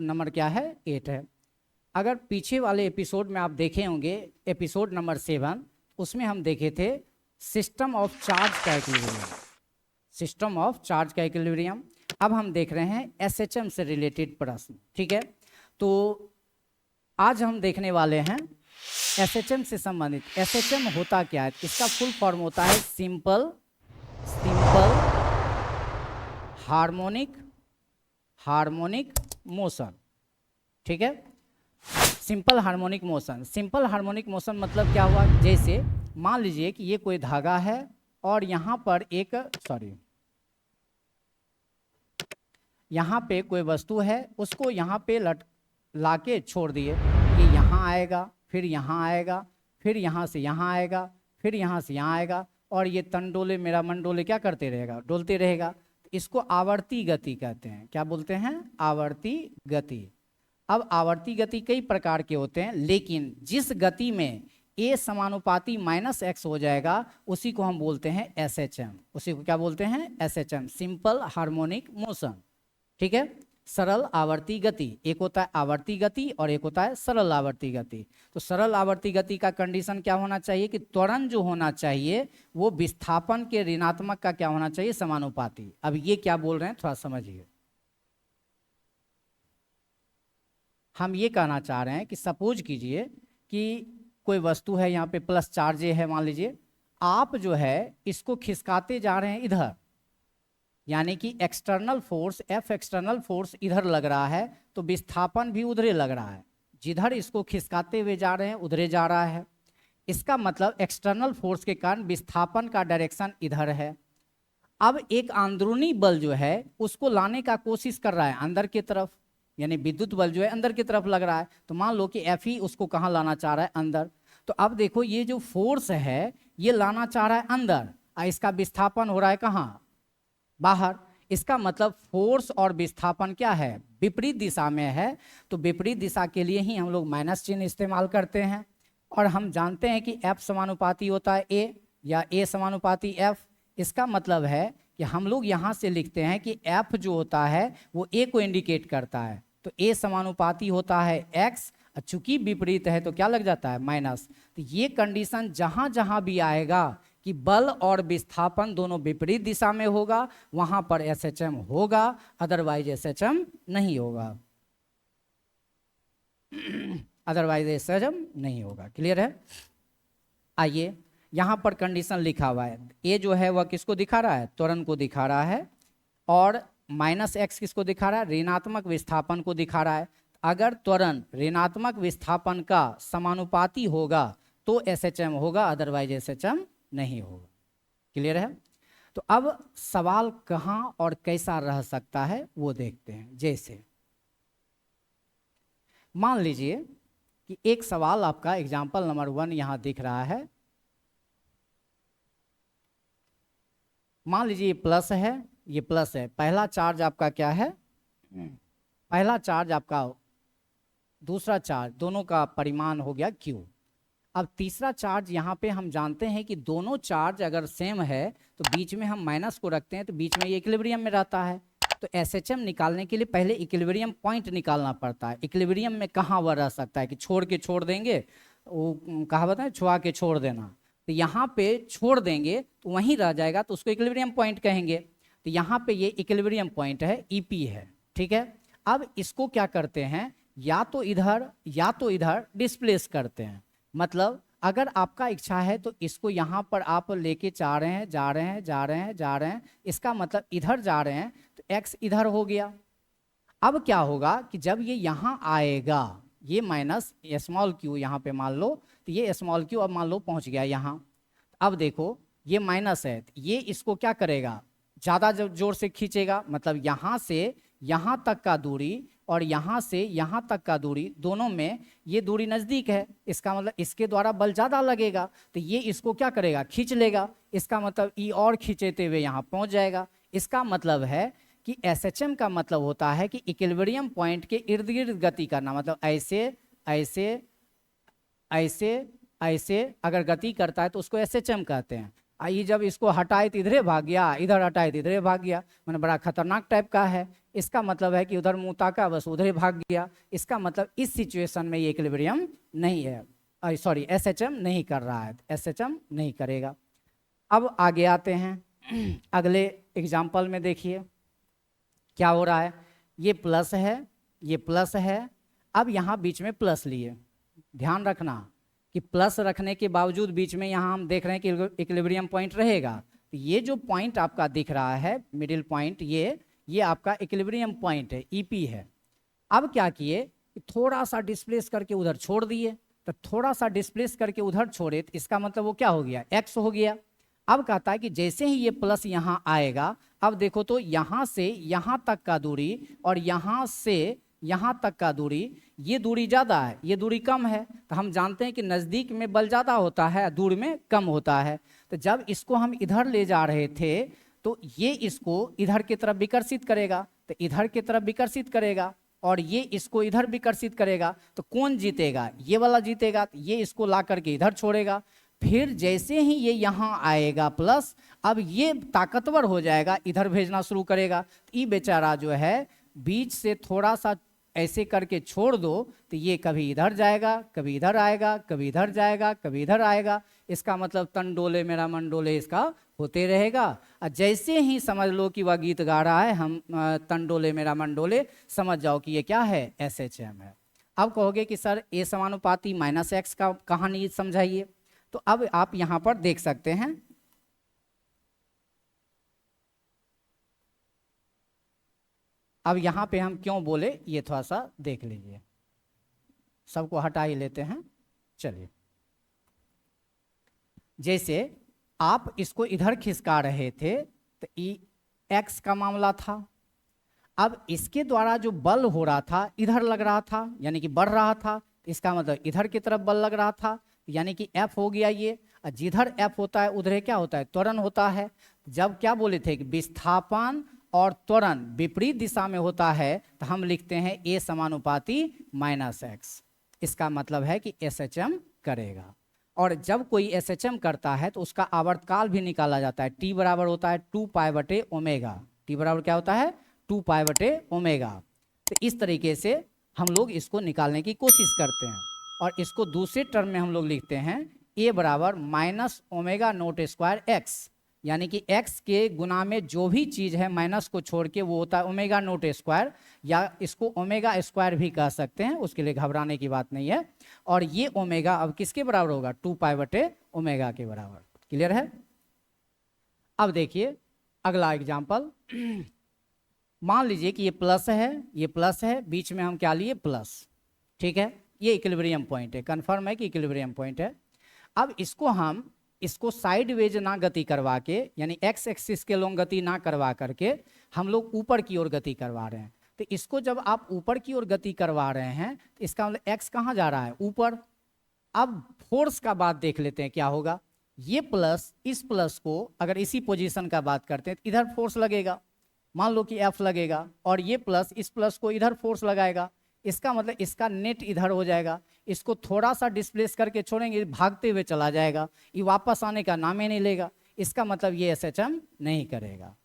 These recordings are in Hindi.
नंबर क्या है 8 है। अगर पीछे वाले एपिसोड में आप देखे होंगे एपिसोड नंबर 7, उसमें हम देखे थे सिस्टम ऑफ चार्ज का इक्विलिब्रियम, सिस्टम ऑफ चार्ज का इक्विलिब्रियम। अब हम देख रहे हैं एसएचएम से रिलेटेड प्रश्न, ठीक है। तो आज हम देखने वाले हैं एसएचएम से संबंधित। एसएचएम होता क्या है, इसका फुल फॉर्म होता है सिंपल हार्मोनिक मोशन, ठीक है। Simple harmonic motion, simple harmonic motion मतलब क्या हुआ, जैसे मान लीजिए कि ये कोई धागा है और यहाँ पर एक यहाँ पे कोई वस्तु है, उसको यहाँ पे लाके छोड़ दिए, ये यहाँ आएगा, फिर यहाँ आएगा, फिर यहाँ से यहाँ आएगा, फिर यहाँ से यहाँ आएगा, और ये तंडोले मेरा मंडोले क्या करते रहेगा, डोलते रहेगा। इसको आवर्ती गति कहते हैं। क्या बोलते हैं, आवर्ती गति। अब आवर्ती गति कई प्रकार के होते हैं, लेकिन जिस गति में ए समानुपाती -x हो जाएगा उसी को हम बोलते हैं एसएचएम। उसी को क्या बोलते हैं, एसएचएम, सिंपल हार्मोनिक मोशन, ठीक है। सरल आवर्ती गति, एक होता है आवर्ती गति और एक होता है सरल आवर्ती गति। तो सरल आवर्ती गति का कंडीशन क्या होना चाहिए कि त्वरण जो होना चाहिए वो विस्थापन के ऋणात्मक का क्या होना चाहिए, समानुपाती। अब ये क्या बोल रहे हैं थोड़ा समझिए। हम ये कहना चाह रहे हैं कि सपोज कीजिए कि कोई वस्तु है, यहाँ पे प्लस चार्ज है, मान लीजिए आप जो है इसको खिसकाते जा रहे हैं इधर, यानी कि external force F external force इधर लग रहा है, तो विस्थापन भी उधरे लग रहा है। जिधर इसको खिसकाते हुए जा रहे हैं उधरे जा रहा है। इसका मतलब एक्सटर्नल फोर्स के कारण विस्थापन का डायरेक्शन इधर है। अब एक अंदरूनी बल जो है उसको लाने का कोशिश कर रहा है अंदर की तरफ, यानी विद्युत बल जो है अंदर की तरफ लग रहा है। तो मान लो कि एफ ही उसको कहाँ लाना चाह रहा है, अंदर। तो अब देखो ये जो फोर्स है ये लाना चाह रहा है अंदर, और इसका विस्थापन हो रहा है कहाँ, बाहर। इसका मतलब फोर्स और विस्थापन क्या है, विपरीत दिशा में है। तो विपरीत दिशा के लिए ही हम लोग माइनस चिन्ह इस्तेमाल करते हैं। और हम जानते हैं कि F समानुपाती होता है A, या A समानुपाती F। इसका मतलब है कि हम लोग यहाँ से लिखते हैं कि F जो होता है वो A को इंडिकेट करता है, तो A समानुपाती होता है X, चूंकि विपरीत है तो क्या लग जाता है, माइनस। तो ये कंडीशन जहाँ जहाँ भी आएगा कि बल और विस्थापन दोनों विपरीत दिशा में होगा, वहां पर एसएचएम होगा, अदरवाइज एसएचएम नहीं होगा, अदरवाइज एसएचएम नहीं होगा। क्लियर है। आइए यहां पर कंडीशन लिखा हुआ है, ये जो है वह किसको दिखा रहा है, त्वरण को दिखा रहा है, और -x किसको दिखा रहा है, ऋणात्मक विस्थापन को दिखा रहा है। अगर त्वरण ऋणात्मक विस्थापन का समानुपाती होगा तो एसएचएम होगा, अदरवाइज एसएचएम नहीं होगा। क्लियर है। तो अब सवाल कहां और कैसा रह सकता है वो देखते हैं। जैसे मान लीजिए कि एक सवाल आपका एग्जाम्पल नंबर 1 यहां दिख रहा है। मान लीजिए ये प्लस है, ये प्लस है, पहला चार्ज आपका क्या है, पहला चार्ज आपका, दूसरा चार्ज, दोनों का परिमाण हो गया Q। अब तीसरा चार्ज यहाँ पे हम जानते हैं कि दोनों चार्ज अगर सेम है तो बीच में हम माइनस को रखते हैं तो बीच में ये इक्विलिब्रियम में रहता है। तो एसएचएम निकालने के लिए पहले इक्विलिब्रियम पॉइंट निकालना पड़ता है। इक्विलिब्रियम में कहाँ वह रह सकता है कि छोड़ के छोड़ देंगे, वो कहावत है छुआ के छोड़ देना, तो यहाँ पे छोड़ देंगे तो वहीं रह जाएगा, तो उसको इक्विलिब्रियम पॉइंट कहेंगे। तो यहाँ पे ये इक्विलिब्रियम पॉइंट है, ईपी है, ठीक है। अब इसको क्या करते हैं, या तो इधर डिस्प्लेस करते हैं। मतलब अगर आपका इच्छा है तो इसको यहाँ पर आप लेके जा रहे हैं, इसका मतलब इधर जा रहे हैं तो x इधर हो गया। अब क्या होगा कि जब ये यहाँ आएगा, ये माइनस स्मॉल q यहाँ पे मान लो, तो ये स्मॉल q अब मान लो पहुँच गया यहाँ। अब देखो ये माइनस है, ये इसको क्या करेगा, ज़्यादा जोर से खींचेगा। मतलब यहाँ से यहाँ तक का दूरी और यहाँ से यहाँ तक का दूरी, दोनों में ये दूरी नज़दीक है, इसका मतलब इसके द्वारा बल ज़्यादा लगेगा, तो ये इसको क्या करेगा, खींच लेगा। इसका मतलब ई और खींचते हुए यहाँ पहुँच जाएगा। इसका मतलब है कि एसएचएम का मतलब होता है कि इक्विलिब्रियम पॉइंट के इर्द गिर्द गति करना। मतलब ऐसे ऐसे ऐसे ऐसे अगर गति करता है तो उसको एसएचएम कहते हैं। आइए जब इसको हटाए तो इधरे भाग गया, इधर हटाए तो इधरे भाग गया, मैंने बड़ा खतरनाक टाइप का है। इसका मतलब है कि उधर मुंह ताका बस उधर ही भाग गया। इसका मतलब इस सिचुएशन में ये इक्विलिब्रियम नहीं है, सॉरी एसएचएम नहीं कर रहा है, एसएचएम नहीं करेगा। अब आगे आते हैं अगले एग्जाम्पल में। देखिए क्या हो रहा है, ये प्लस है, ये प्लस है, अब यहाँ बीच में प्लस लिए। ध्यान रखना कि प्लस रखने के बावजूद बीच में यहाँ हम देख रहे हैं कि इक्विलिब्रियम पॉइंट रहेगा। तो ये जो पॉइंट आपका दिख रहा है मिडिल पॉइंट, ये आपका इक्विलिब्रियम पॉइंट है, ईपी है। अब क्या किए, थोड़ा सा डिस्प्लेस करके उधर छोड़ दिए। तो थोड़ा सा डिस्प्लेस करके उधर छोड़े तो इसका मतलब वो क्या हो गया, एक्स हो गया। अब कहता है कि जैसे ही ये प्लस यहाँ आएगा, अब देखो तो यहाँ से यहाँ तक का दूरी और यहाँ से यहाँ तक का दूरी, ये दूरी ज़्यादा है, ये दूरी कम है। तो हम जानते हैं कि नज़दीक में बल ज़्यादा होता है, दूर में कम होता है। तो जब इसको हम इधर ले जा रहे थे तो ये इसको इधर की तरफ विकर्षित करेगा, तो इधर की तरफ विकर्षित करेगा, और ये इसको इधर विकर्षित करेगा। तो कौन जीतेगा, ये वाला जीतेगा। तो ये इसको ला करके इधर छोड़ेगा। फिर जैसे ही ये यहाँ आएगा प्लस, अब ये ताकतवर हो जाएगा, इधर भेजना शुरू करेगा। तो ये बेचारा जो है बीच से थोड़ा सा ऐसे करके छोड़ दो तो ये कभी इधर जाएगा, कभी इधर आएगा, कभी इधर जाएगा, कभी इधर आएगा। इसका मतलब तन डोले मेरा मन डोले इसका होते रहेगा। और जैसे ही समझ लो कि वह गीत गा रहा है, हम तन डोले मेरा मन डोले, समझ जाओ कि ये क्या है, एसएचएम है। अब कहोगे कि सर ए समानुपाती माइनस एक्स का कहानी समझाइए। तो अब आप यहाँ पर देख सकते हैं, अब यहाँ पे हम क्यों बोले ये थोड़ा सा देख लीजिए। सबको हटा ही लेते हैं, चलिए। जैसे आप इसको इधर खिसका रहे थे तो ई एक्स का मामला था। अब इसके द्वारा जो बल हो रहा था इधर लग रहा था, यानी कि बढ़ रहा था। इसका मतलब इधर की तरफ बल लग रहा था, यानी कि एफ हो गया ये। जिधर एफ होता है उधर क्या होता है, त्वरण होता है। जब क्या बोले थे कि विस्थापन और त्वरण विपरीत दिशा में होता है तो हम लिखते हैं ए समानुपाती माइनस एक्स। इसका मतलब है कि एसएचएम करेगा। और जब कोई एसएचएम करता है तो उसका आवर्तकाल भी निकाला जाता है। टी बराबर होता है 2 पाई बटे ओमेगा। टी बराबर क्या होता है, 2 पाई बटे ओमेगा। तो इस तरीके से हम लोग इसको निकालने की कोशिश करते हैं। और इसको दूसरे टर्म में हम लोग लिखते हैं ए बराबर minus omega naught square x, यानी कि x के गुना में जो भी चीज़ है माइनस को छोड़ के वो होता है ओमेगा नोट स्क्वायर, या इसको ओमेगा स्क्वायर भी कह सकते हैं, उसके लिए घबराने की बात नहीं है। और ये ओमेगा अब किसके बराबर होगा, 2 पाई बटे ओमेगा के बराबर। क्लियर है। अब देखिए अगला एग्जाम्पल। मान लीजिए कि ये प्लस है, ये प्लस है, बीच में हम क्या लिए, प्लस। ठीक है, ये इक्विलिब्रियम पॉइंट है, कन्फर्म है कि इक्विलिब्रियम पॉइंट है। अब इसको साइडवेज ना गति करवा के, यानी एक्स एक्सिस के लोग गति ना करवा करके हम लोग ऊपर की ओर गति करवा रहे हैं। तो इसको जब आप ऊपर की ओर गति करवा रहे हैं तो इसका मतलब एक्स कहाँ जा रहा है, ऊपर। अब फोर्स का बात देख लेते हैं क्या होगा। ये प्लस, इस प्लस को अगर इसी पोजीशन का बात करते हैं तो इधर फोर्स लगेगा, मान लो कि एफ लगेगा, और ये प्लस इस प्लस को इधर फोर्स लगाएगा। इसका मतलब इसका नेट इधर हो जाएगा। इसको थोड़ा सा डिस्प्लेस करके छोड़ेंगे, भागते हुए चला जाएगा, ये वापस आने का नाम ही नहीं लेगा। इसका मतलब ये एसएचएम नहीं करेगा।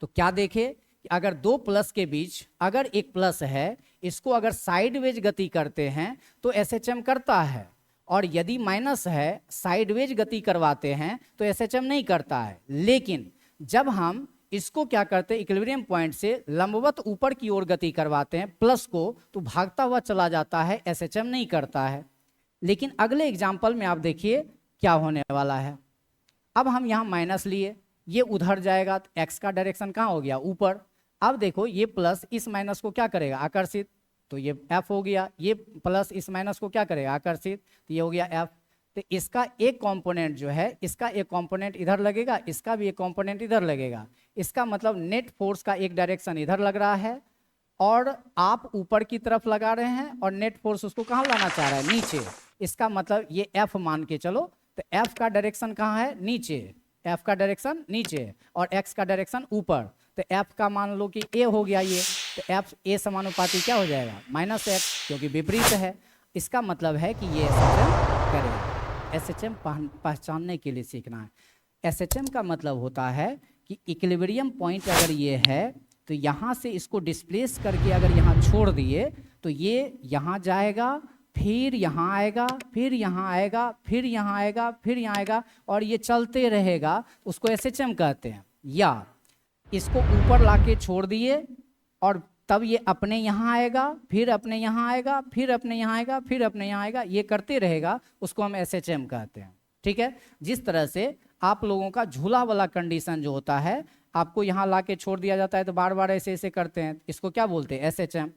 तो क्या देखे कि अगर दो प्लस के बीच अगर एक प्लस है, इसको अगर साइडवेज गति करते हैं तो एसएचएम करता है, और यदि माइनस है साइडवेज गति करवाते हैं तो एसएचएम नहीं करता है। लेकिन जब हम इसको क्या करते हैं, इक्विलिब्रियम पॉइंट से लंबवत ऊपर की ओर गति करवाते हैं प्लस को, तो भागता हुआ चला जाता है, एसएचएम नहीं करता है। लेकिन अगले एग्जाम्पल में आप देखिए क्या होने वाला है। अब हम यहाँ माइनस लिए, ये उधर जाएगा तो एक्स का डायरेक्शन कहाँ हो गया, ऊपर। अब देखो ये प्लस इस माइनस को क्या करेगा, आकर्षित, तो ये एफ हो गया। ये प्लस इस माइनस को क्या करेगा, आकर्षित, तो ये हो गया एफ। तो इसका एक कंपोनेंट जो है, इसका एक कंपोनेंट इधर लगेगा, इसका भी एक कंपोनेंट इधर लगेगा। इसका मतलब नेट फोर्स का एक डायरेक्शन इधर लग रहा है, और आप ऊपर की तरफ लगा रहे हैं, और नेट फोर्स उसको कहाँ लाना चाह रहा है, नीचे। इसका मतलब ये एफ मान के चलो, तो एफ का डायरेक्शन कहाँ है, नीचे। एफ का डायरेक्शन नीचे और एक्स का डायरेक्शन ऊपर। तो एफ का मान लो कि ए हो गया ये, तो एफ ए समानुपाती क्या हो जाएगा, माइनस एक्स, क्योंकि विपरीत है। इसका मतलब है कि ये एसएचएम करेगा। एसएचएम पहचानने के लिए सीखना है। एसएचएम का मतलब होता है कि इक्विलिब्रियम पॉइंट अगर ये है तो यहाँ से इसको डिस्प्लेस करके अगर यहाँ छोड़ दिए तो ये यहाँ जाएगा, फिर यहाँ आएगा, फिर यहाँ आएगा, फिर यहाँ आएगा, फिर यहाँ आएगा, और ये चलते रहेगा। उसको SHM कहते हैं। या इसको ऊपर लाके छोड़ दिए और तब ये अपने यहाँ आएगा, फिर अपने यहाँ आएगा, फिर अपने यहाँ आएगा, फिर अपने यहाँ आएगा, ये करते रहेगा, उसको हम SHM कहते हैं। ठीक है। जिस तरह से आप लोगों का झूला वाला कंडीशन जो होता है, आपको यहाँ लाके छोड़ दिया जाता है तो बार बार ऐसे ऐसे करते हैं, इसको क्या बोलते हैं? SHM।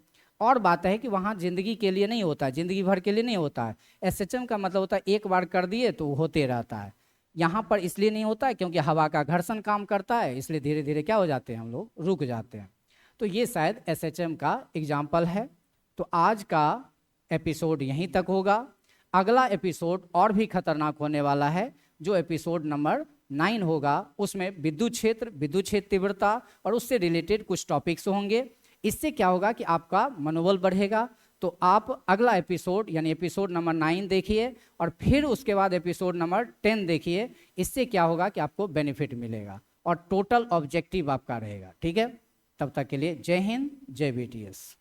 और बात है कि वहाँ जिंदगी के लिए नहीं होता है, जिंदगी भर के लिए नहीं होता है। SHM का मतलब होता है एक बार कर दिए तो होते रहता है। यहाँ पर इसलिए नहीं होता है क्योंकि हवा का घर्षण काम करता है, इसलिए धीरे धीरे क्या हो जाते हैं, हम लोग रुक जाते हैं। तो ये शायद SHM का एग्जाम्पल है। तो आज का एपिसोड यहीं तक होगा। अगला एपिसोड और भी खतरनाक होने वाला है, जो एपिसोड नंबर 9 होगा। उसमें विद्युत क्षेत्र तीव्रता और उससे रिलेटेड कुछ टॉपिक्स होंगे। इससे क्या होगा कि आपका मनोबल बढ़ेगा। तो आप अगला एपिसोड यानी एपिसोड नंबर 9 देखिए और फिर उसके बाद एपिसोड नंबर 10 देखिए। इससे क्या होगा कि आपको बेनिफिट मिलेगा और टोटल ऑब्जेक्टिव आपका रहेगा। ठीक है। तब तक के लिए जय हिंद, जय BTS।